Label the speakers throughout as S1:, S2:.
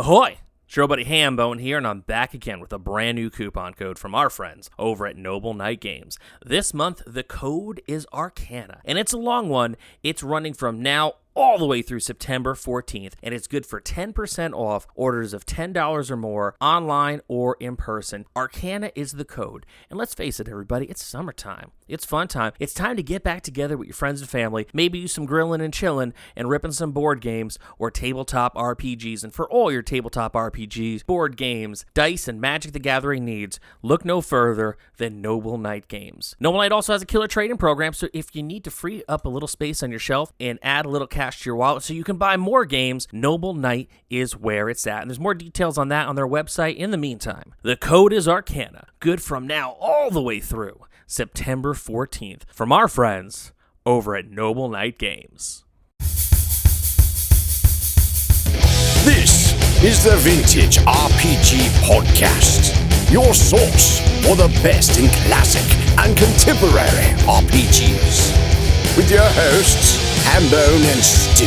S1: Ahoy! It's your buddy Hambone here, and I'm back again with a brand new coupon code from our friends over at Noble Night Games. This month, the code is Arcana, and it's a long one. It's running from now all the way through September 14th, and it's good for 10% off orders of $10 or more, online or in person. Arcana is the code. And let's face it, everybody, it's summertime. It's fun time. It's time to get back together with your friends and family, maybe do some grilling and chilling and ripping some board games or tabletop RPGs. And for all your tabletop RPGs, board games, dice, and Magic the Gathering needs, look no further than Noble Night Games. Noble Night also has a killer trading program, so if you need to free up a little space on your shelf and add a little cash to your wallet so you can buy more games, Noble Night is where it's at. And there's more details on that on their website. In the meantime, the code is Arcana, good from now all the way through September 14th from our friends over at Noble Night Games.
S2: This is the Vintage RPG Podcast, your source for the best in classic and contemporary RPGs. With your hosts, Hambone and Stu.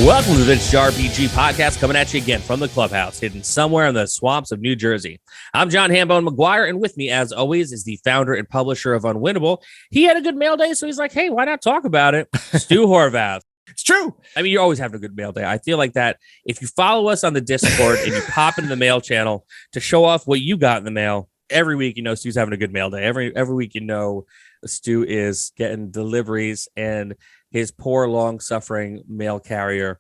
S1: Welcome to the Vintage RPG Podcast, coming at you again from the clubhouse, hidden somewhere in the swamps of New Jersey. I'm John Hambone McGuire, and with me, as always, is the founder and publisher of Unwinnable. He had a good mail day, so he's like, hey, why not talk about it? Stu Horvath.
S3: It's true.
S1: I mean, you're always having a good mail day. I feel like that if you follow us on the Discord and you pop into the mail channel to show off what you got in the mail, every week, you know, Stu's having a good mail day. Every week, you know, Stu is getting deliveries, and his poor, long-suffering mail carrier,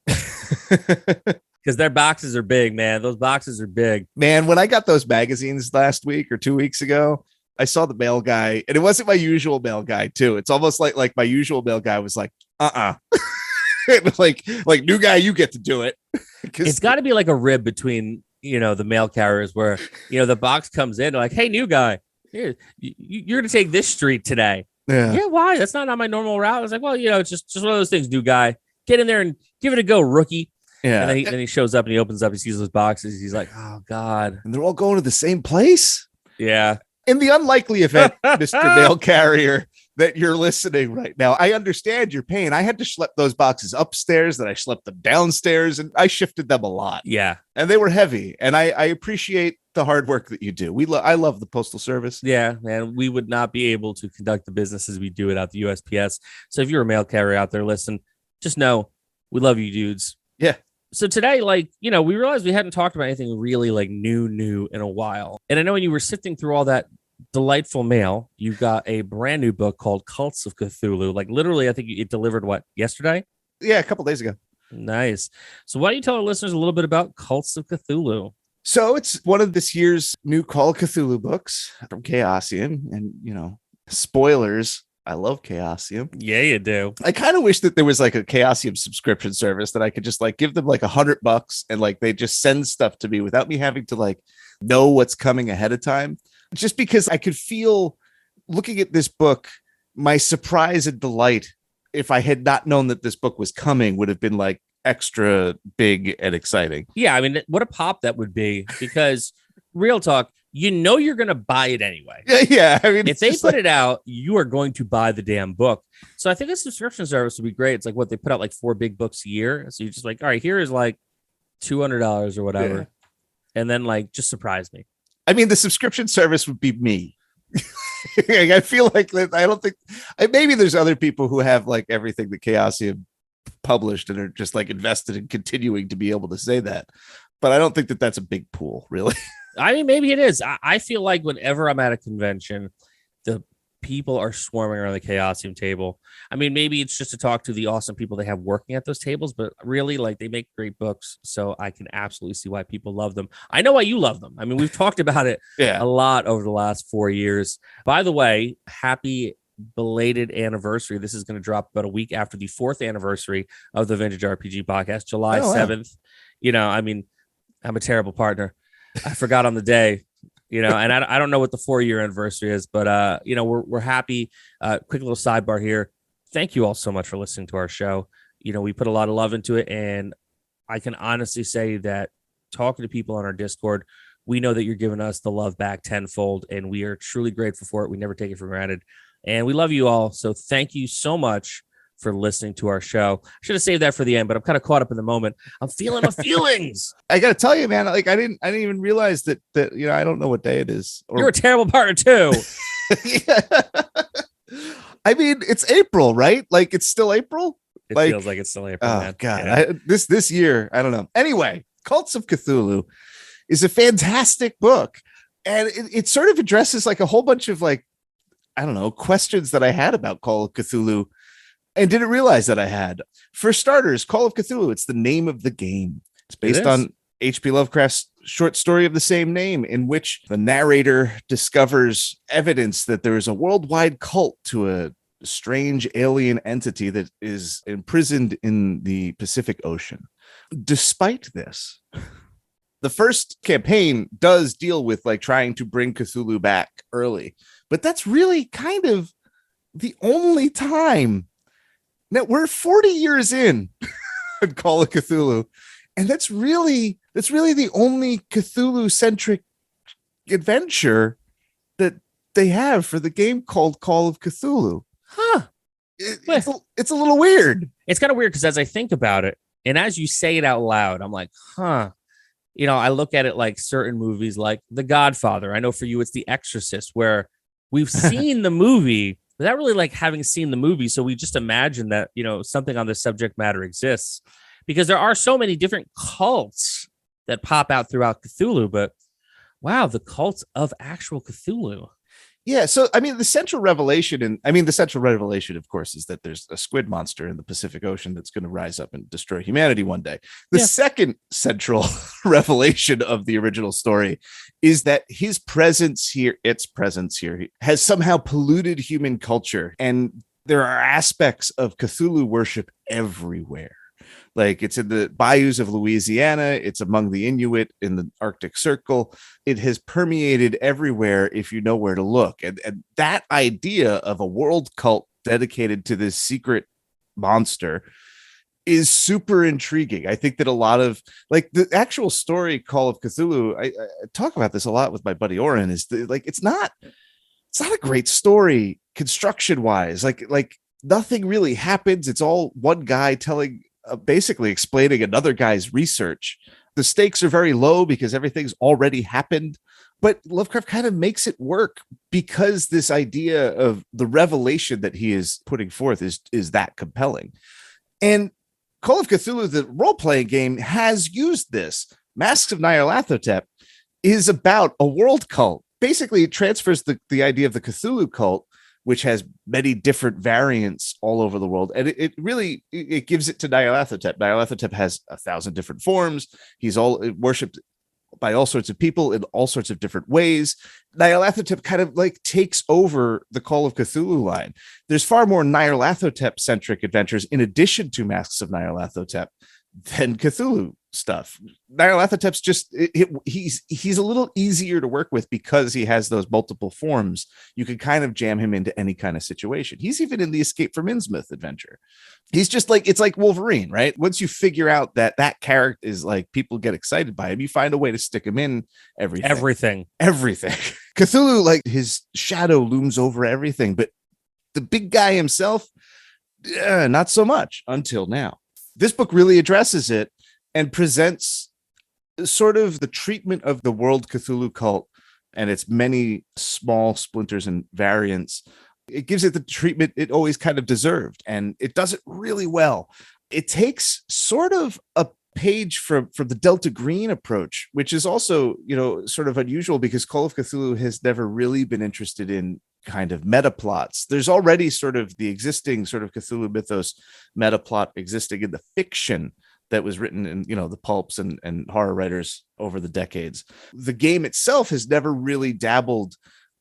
S1: because their boxes are big, man. Those boxes are big.
S3: Man, when I got those magazines last week or 2 weeks ago, I saw the mail guy, and it wasn't my usual mail guy, too. It's almost like my usual mail guy was like, like new guy, you get to do it.
S1: It's got to be like a rib between, you know, the mail carriers where, you know, the box comes in like, hey, new guy, here, you're going to take this street today. Yeah, why? That's not on my normal route. I was like, well, you know, it's just one of those things, new guy. Get in there and give it a go, rookie.
S3: Yeah.
S1: And then he shows up and he opens up, he sees those boxes. He's like, oh, God.
S3: And they're all going to the same place?
S1: Yeah.
S3: In the unlikely event, Mr. Mail Carrier, that you're listening right now, I understand your pain. I had to schlep those boxes upstairs, then I schlepped them downstairs, and I shifted them a lot.
S1: Yeah.
S3: And they were heavy. And I appreciate the hard work that you do. I love the Postal Service.
S1: Yeah, man, we would not be able to conduct the business as we do it at the USPS. So if you're a mail carrier out there, listen, just know we love you, dudes.
S3: Yeah.
S1: So today, like, you know, we realized we hadn't talked about anything really like new in a while. And I know when you were sifting through all that delightful mail, you got a brand new book called Calls of Cthulhu. Like literally, I think it delivered yesterday?
S3: Yeah, a couple days ago.
S1: Nice. So why don't you tell our listeners a little bit about Calls of Cthulhu?
S3: So it's one of this year's new Call of Cthulhu books from Chaosium. And, you know, spoilers, I love Chaosium.
S1: Yeah, you do.
S3: I kind of wish that there was like a Chaosium subscription service that I could just like give them like $100 and like they just send stuff to me without me having to like know what's coming ahead of time. Just because I could feel looking at this book, my surprise and delight, if I had not known that this book was coming, would have been like extra big and exciting.
S1: Yeah, I mean, what a pop that would be, because real talk, you know you're going to buy it anyway.
S3: Yeah, I mean,
S1: if they put it out, you are going to buy the damn book. So I think a subscription service would be great. It's like what they put out like 4 big books a year. So you're just like, all right, here is like $200 or whatever. Yeah. And then like just surprise me.
S3: I mean, the subscription service would be me. I feel like I don't think maybe there's other people who have like everything that Chaosium published and are just like invested in continuing to be able to say that. But I don't think that that's a big pool, really.
S1: I mean, maybe it is. I feel like whenever I'm at a convention, the people are swarming around the Chaosium table. I mean, maybe it's just to talk to the awesome people they have working at those tables, but really, like, they make great books, so I can absolutely see why people love them. I know why you love them. I mean, we've talked about it a lot over the last 4 years. By the way, happy belated anniversary. This is going to drop about a week after the 4th anniversary of the Vintage RPG Podcast, July 7th. You know, I mean, I'm a terrible partner. I forgot on the day. You know, and I don't know what the 4-year anniversary is, but, you know, we're happy. Quick little sidebar here. Thank you all so much for listening to our show. You know, we put a lot of love into it, and I can honestly say that talking to people on our Discord, we know that you're giving us the love back tenfold, and we are truly grateful for it. We never take it for granted, and we love you all. So thank you so much for listening to our show. I should have saved that for the end, but I'm kind of caught up in the moment. I'm feeling my feelings.
S3: I got to tell you, man, like I didn't even realize that, I don't know what day it is.
S1: You're a terrible partner too.
S3: Yeah. I mean, it's April, right? Like it's still April.
S1: It feels like it's still April.
S3: Oh
S1: man.
S3: God,
S1: Yeah.
S3: this year, I don't know. Anyway, Cults of Cthulhu is a fantastic book, and it sort of addresses like a whole bunch of like, I don't know, questions that I had about Call of Cthulhu and didn't realize that I had. For starters, Call of Cthulhu, it's the name of the game. It's based on H.P. Lovecraft's short story of the same name, in which the narrator discovers evidence that there is a worldwide cult to a strange alien entity that is imprisoned in the Pacific Ocean. Despite this, the first campaign does deal with like trying to bring Cthulhu back early, but that's really kind of the only time. Now we're 40 years in on Call of Cthulhu, and that's really the only Cthulhu-centric adventure that they have for the game called Call of Cthulhu.
S1: Huh.
S3: It's a little weird.
S1: It's kind of weird because as I think about it, and as you say it out loud, I'm like, huh. You know, I look at it like certain movies like The Godfather. I know for you, it's The Exorcist, where we've seen the movie without really like having seen the movie. So we just imagine that, you know, something on the subject matter exists because there are so many different cults that pop out throughout Cthulhu. But wow, the cults of actual Cthulhu.
S3: Yeah, so I mean, the central revelation, of course, is that there's a squid monster in the Pacific Ocean that's going to rise up and destroy humanity one day. The second central revelation of the original story is that its presence here, has somehow polluted human culture, and there are aspects of Cthulhu worship everywhere. Like it's in the bayous of Louisiana. It's among the Inuit in the Arctic Circle. It has permeated everywhere if you know where to look. And that idea of a world cult dedicated to this secret monster is super intriguing. I think that a lot of like the actual story Call of Cthulhu, I talk about this a lot with my buddy Oren, is it's not a great story construction wise. Like nothing really happens. It's all one guy basically explaining another guy's research. The stakes are very low because everything's already happened, but Lovecraft kind of makes it work because this idea of the revelation that he is putting forth is that compelling. And Call of Cthulhu, the role-playing game, has used this. Masks of Nyarlathotep is about a world cult. Basically, it transfers the idea of the Cthulhu cult, which has many different variants all over the world. And it really gives it to Nyarlathotep. Nyarlathotep has 1,000 different forms. He's all worshipped by all sorts of people in all sorts of different ways. Nyarlathotep kind of like takes over the Call of Cthulhu line. There's far more Nyarlathotep centric adventures in addition to Masks of Nyarlathotep than Cthulhu stuff. Nyarlathotep's just he's a little easier to work with because he has those multiple forms. You can kind of jam him into any kind of situation. He's even in the Escape from Innsmouth adventure. He's just like, it's like Wolverine, right? Once you figure out that character is like, people get excited by him, you find a way to stick him in everything. Cthulhu, like his shadow looms over everything, but the big guy himself, not so much until now. This book really addresses it and presents sort of the treatment of the World Cthulhu cult and its many small splinters and variants. It gives it the treatment it always kind of deserved, and it does it really well. It takes sort of a page from the Delta Green approach, which is also, sort of unusual because Call of Cthulhu has never really been interested in kind of meta plots. There's already sort of the existing sort of Cthulhu mythos meta plot existing in the fiction that was written in, the pulps and horror writers over the decades. The game itself has never really dabbled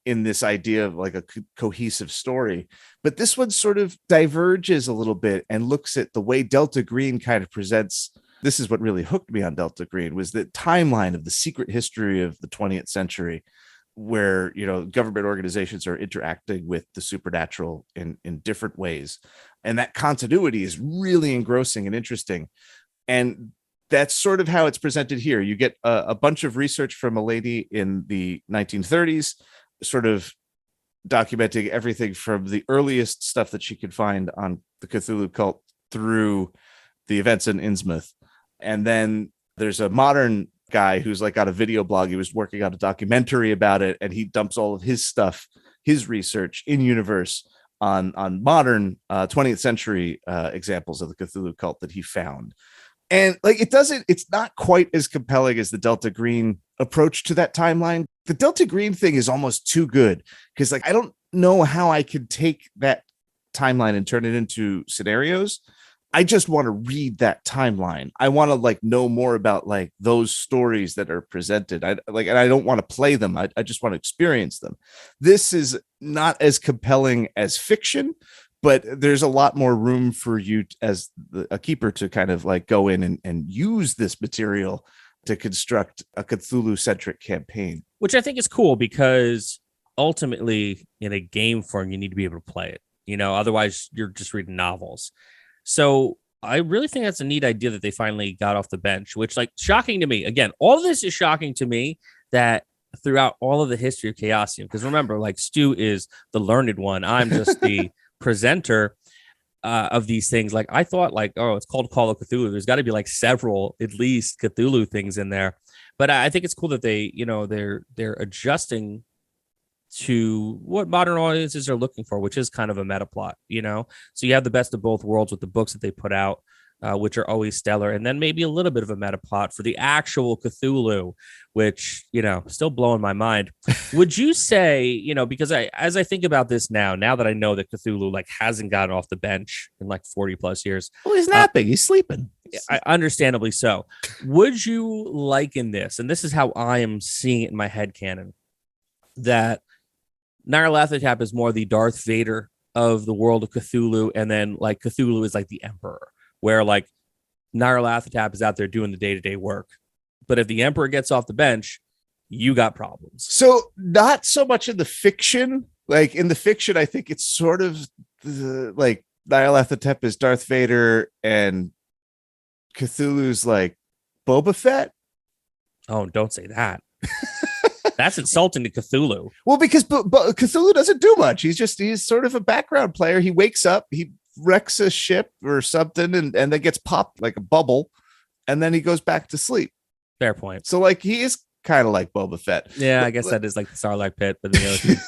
S3: in this idea of like a cohesive story, but this one sort of diverges a little bit and looks at the way Delta Green kind of presents. This is what really hooked me on Delta Green, was the timeline of the secret history of the 20th century, where, government organizations are interacting with the supernatural in different ways. And that continuity is really engrossing and interesting. And that's sort of how it's presented here. You get a bunch of research from a lady in the 1930s, sort of documenting everything from the earliest stuff that she could find on the Cthulhu cult through the events in Innsmouth. And then there's a modern guy who's like got a video blog. He was working on a documentary about it, and he dumps all of his stuff, his research in universe on modern 20th century examples of the Cthulhu cult that he found. And like it's not quite as compelling as the Delta Green approach to that timeline. The Delta Green thing is almost too good because like I don't know how I could take that timeline and turn it into scenarios. I just want to read that timeline. I want to like know more about like those stories that are presented. And I don't want to play them. I just want to experience them. This is not as compelling as fiction, but there's a lot more room for you as a keeper to kind of like go in and use this material to construct a Cthulhu-centric campaign.
S1: Which I think is cool because ultimately in a game form, you need to be able to play it. You know, otherwise you're just reading novels. So I really think that's a neat idea that they finally got off the bench, which like shocking to me. Again, all of this is shocking to me that throughout all of the history of Chaosium, because remember, like Stu is the learned one. I'm just the presenter of these things. Like I thought like, oh, it's called Call of Cthulhu. There's got to be like several, at least Cthulhu things in there. But I think it's cool that they, you know, they're adjusting to what modern audiences are looking for, which is kind of a meta plot, you know? So you have the best of both worlds with the books that they put out, which are always stellar. And then maybe a little bit of a meta plot for the actual Cthulhu, which, you know, still blowing my mind. Would you say, you know, because as I think about this now that I know that Cthulhu like hasn't gotten off the bench in like 40 plus years.
S3: Well, he's napping. He's sleeping.
S1: Understandably so. Would you liken this, and this is how I am seeing it in my head canon, that Nyarlathotep is more the Darth Vader of the world of Cthulhu, and then like Cthulhu is like the Emperor, where like Nyarlathotep is out there doing the day-to-day work. But if the Emperor gets off the bench, you got problems.
S3: So not so much in the fiction. Like in the fiction, I think it's sort of like Nyarlathotep is Darth Vader and Cthulhu's like Boba Fett.
S1: Oh, don't say that. That's insulting to Cthulhu.
S3: Well, because but Cthulhu doesn't do much. He's sort of a background player. He wakes up, he wrecks a ship or something, and then gets popped like a bubble, and then he goes back to sleep.
S1: Fair point.
S3: So like he is kind of like Boba Fett.
S1: Yeah, I guess that is like the Sarlacc pit, but the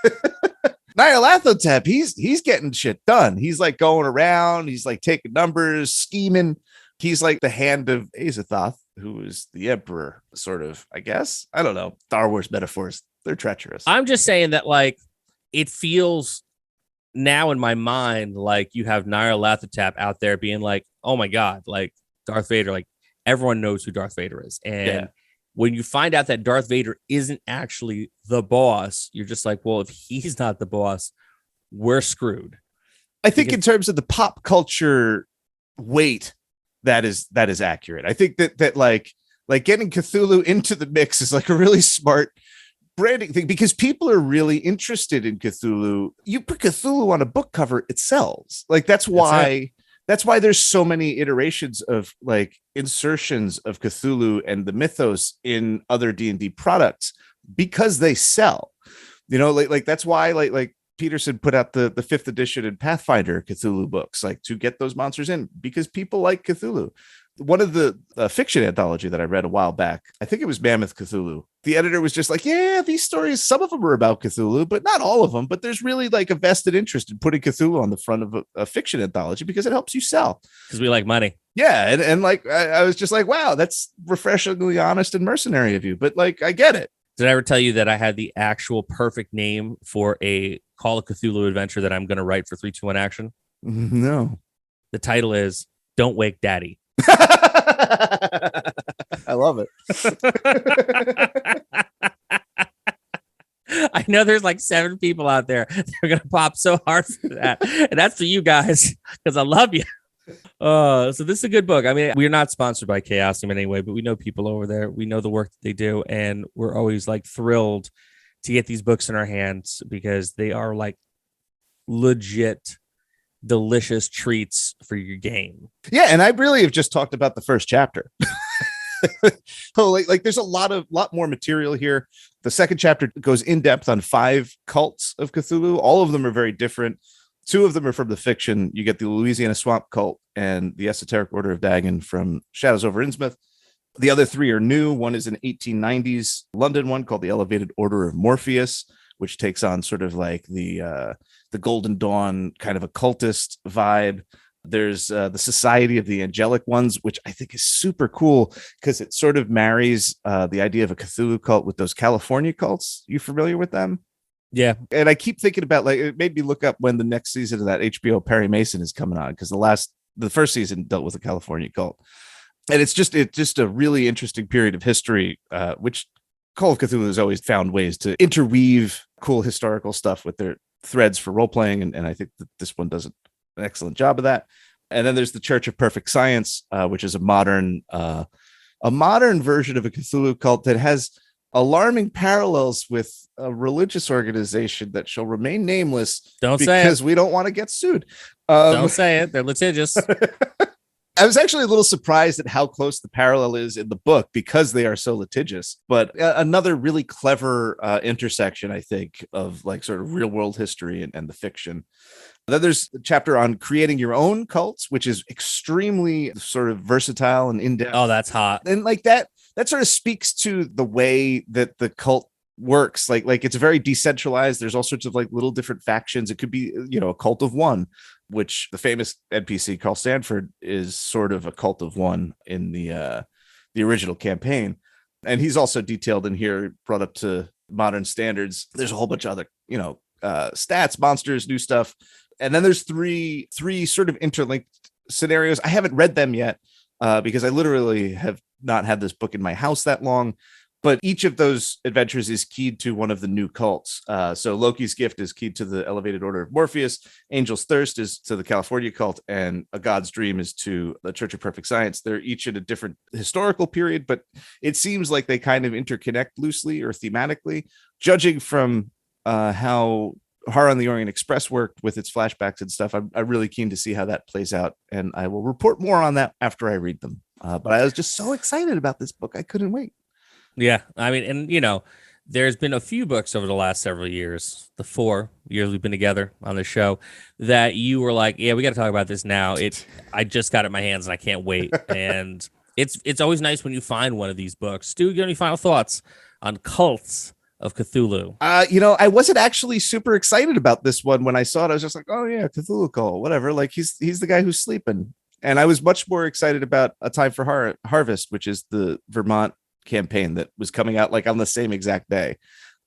S1: other
S3: Nyarlathotep, he's getting shit done. He's like going around, he's like taking numbers, scheming. He's like the hand of Azathoth, who is the Emperor, sort of, I guess. I don't know. Star Wars metaphors, they're treacherous.
S1: I'm just saying that, like, it feels now in my mind like you have Nyarlathotep out there being like, oh my God, like Darth Vader, like everyone knows who Darth Vader is. And when you find out that Darth Vader isn't actually the boss, you're just like, well, if he's not the boss, we're screwed.
S3: I think in terms of the pop culture weight, that is accurate. I think that like getting Cthulhu into the mix is like a really smart branding thing because people are really interested in Cthulhu. You put Cthulhu on a book cover, it sells. Like that's why there's so many iterations of like insertions of Cthulhu and the mythos in other D&D products because they sell. You know, like that's why like Peterson put out the 5th edition and Pathfinder Cthulhu books, like to get those monsters in because people like Cthulhu. One of the fiction anthology that I read a while back, I think it was Mammoth Cthulhu. The editor was just like, yeah, these stories, some of them are about Cthulhu, but not all of them. But there's really like a vested interest in putting Cthulhu on the front of a fiction anthology because it helps you sell.
S1: Because we like money.
S3: Yeah. And like, I was just like, wow, that's refreshingly honest and mercenary of you. But like, I get it.
S1: Did I ever tell you that I had the actual perfect name for a Call of Cthulhu adventure that I'm going to write for 3-2-1 action?
S3: No.
S1: The title is Don't Wake Daddy.
S3: I love it.
S1: I know there's like 7 people out there that are going to pop so hard for that. And that's for you guys because I love you. So this is a good book. I mean, we're not sponsored by Chaosium anyway, but we know people over there. We know the work that they do. And we're always like thrilled to get these books in our hands because they are like legit delicious treats for your game.
S3: Yeah, and I really have just talked about the first chapter. So like there's a lot more material here. The second chapter goes in depth on 5 cults of Cthulhu. All of them are very different. 2 of them are from the fiction. You get the Louisiana Swamp Cult and the Esoteric Order of Dagon from Shadows over Innsmouth. The other 3 are new. One is an 1890s London one called the Elevated Order of Morpheus, which takes on sort of like the Golden Dawn kind of occultist vibe. There's the Society of the Angelic Ones, which I think is super cool because it sort of marries the idea of a Cthulhu cult with those California cults. You familiar with them?
S1: Yeah.
S3: And I keep thinking about, like, it made me look up when the next season of that HBO Perry Mason is coming on, because the first season dealt with a California cult. And it's just a really interesting period of history, which Call of Cthulhu has always found ways to interweave cool historical stuff with their threads for role playing, and I think that this one does an excellent job of that. And then there's the Church of Perfect Science, which is a modern version of a Cthulhu cult that has alarming parallels with a religious organization that shall remain nameless.
S1: Don't say it,
S3: because we don't want to get sued.
S1: Don't say it. They're litigious.
S3: I was actually a little surprised at how close the parallel is in the book because they are so litigious. But another really clever intersection, I think, of like sort of real world history and the fiction. Then there's a chapter on creating your own cults, which is extremely sort of versatile and in-depth.
S1: Oh, that's hot.
S3: And like that sort of speaks to the way that the cult works. Like it's very decentralized. There's all sorts of like little different factions. It could be, a cult of one, which the famous NPC Carl Stanford is sort of a cult of one in the original campaign. And he's also detailed in here, brought up to modern standards. There's a whole bunch of other, stats, monsters, new stuff. And then there's three sort of interlinked scenarios. I haven't read them yet because I literally have not had this book in my house that long. But each of those adventures is keyed to one of the new cults. So Loki's Gift is keyed to the Elevated Order of Morpheus. Angel's Thirst is to the California cult. And A God's Dream is to the Church of Perfect Science. They're each in a different historical period, but it seems like they kind of interconnect loosely or thematically. Judging from how Horror on the Orient Express worked with its flashbacks and stuff, I'm really keen to see how that plays out. And I will report more on that after I read them. But I was just so excited about this book. I couldn't wait.
S1: Yeah, I mean, and there's been a few books over the last several years, the 4 years we've been together on the show, that you were like, yeah, we got to talk about this now. I just got it in my hands and I can't wait. And it's always nice when you find one of these books. Stu, you got any final thoughts on Cults of Cthulhu?
S3: I wasn't actually super excited about this one when I saw it. I was just like, oh yeah, Cthulhu cult, whatever. Like he's the guy who's sleeping. And I was much more excited about A Time for Harvest, which is the Vermont campaign that was coming out like on the same exact day.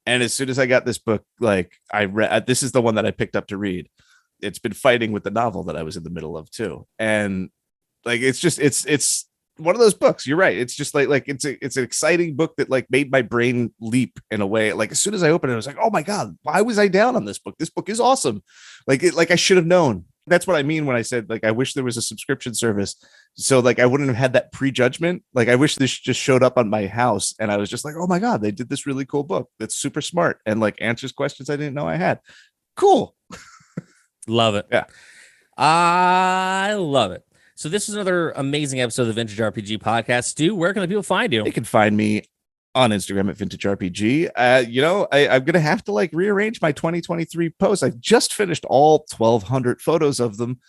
S3: And as soon as I got this book, like I read, this is the one that I picked up to read. It's been fighting with the novel that I was in the middle of too. And like, it's one of those books. You're right. It's just like it's an exciting book that like made my brain leap in a way. Like as soon as I opened it, I was like, oh my God, why was I down on this book? This book is awesome. Like I should have known. That's what I mean when I said, like, I wish there was a subscription service. So like, I wouldn't have had that prejudgment. Like, I wish this just showed up on my house and I was just like, oh my God, they did this really cool book. That's super smart. And like answers questions I didn't know I had. Cool.
S1: Love it.
S3: Yeah.
S1: I love it. So this is another amazing episode of the Vintage RPG Podcast. Stu, where can the people find you?
S3: They can find me on Instagram at Vintage RPG. I'm going to have to like rearrange my 2023 posts. I just finished all 1,200 photos of them,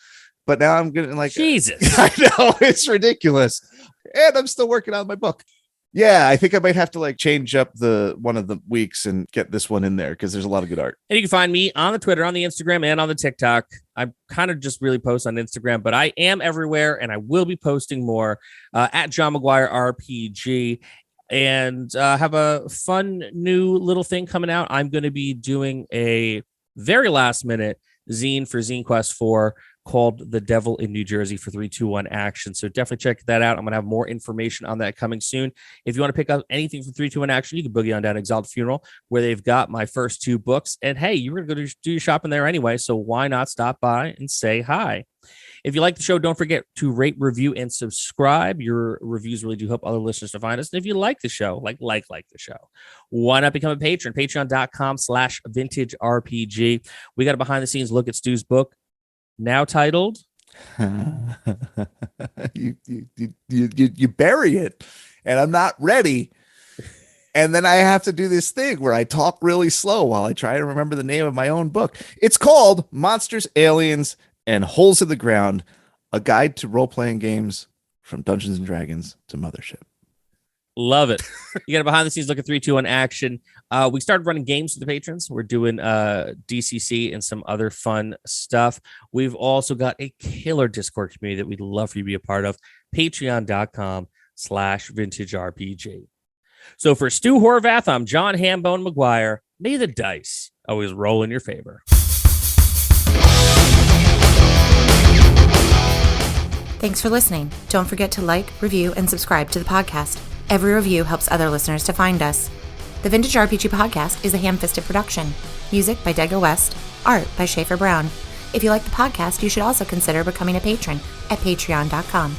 S3: but now I'm going to like,
S1: Jesus,
S3: I know it's ridiculous. And I'm still working on my book. Yeah, I think I might have to like change up one of the weeks and get this one in there because there's a lot of good art.
S1: And you can find me on the Twitter, on the Instagram, and on the TikTok. I kind of just really post on Instagram, but I am everywhere and I will be posting more at John McGuire RPG. And have a fun new little thing coming out. I'm going to be doing a very last minute zine for Zine Quest 4 called The Devil in New Jersey for 321 Action. So definitely check that out. I'm going to have more information on that coming soon. If you want to pick up anything from 321 Action, you can boogie on down to Exalted Funeral, where they've got my first 2 books. And hey, you were going to do your shopping there anyway, so why not stop by and say hi? If you like the show, don't forget to rate, review, and subscribe. Your reviews really do help other listeners to find us. And if you like the show, like the show, why not become a patron? Patreon.com/vintagerpg. We got a behind the scenes look at Stu's book, now titled
S3: you bury it and I'm not ready. And then I have to do this thing where I talk really slow while I try to remember the name of my own book. It's called Monsters, Aliens, and Holes in the Ground, a guide to role-playing games from Dungeons and Dragons to Mothership.
S1: Love it. You got a behind the scenes look at 3, 2, 1 action. We started running games for the patrons. We're doing DCC and some other fun stuff. We've also got a killer Discord community that we'd love for you to be a part of. Patreon.com/vintagerpg. So for Stu Horvath, I'm John Hambone McGuire. May the dice always roll in your favor.
S4: Thanks for listening. Don't forget to like, review, and subscribe to the podcast. Every review helps other listeners to find us. The Vintage RPG Podcast is a ham-fisted production. Music by Dega West. Art by Schaefer Brown. If you like the podcast, you should also consider becoming a patron at patreon.com.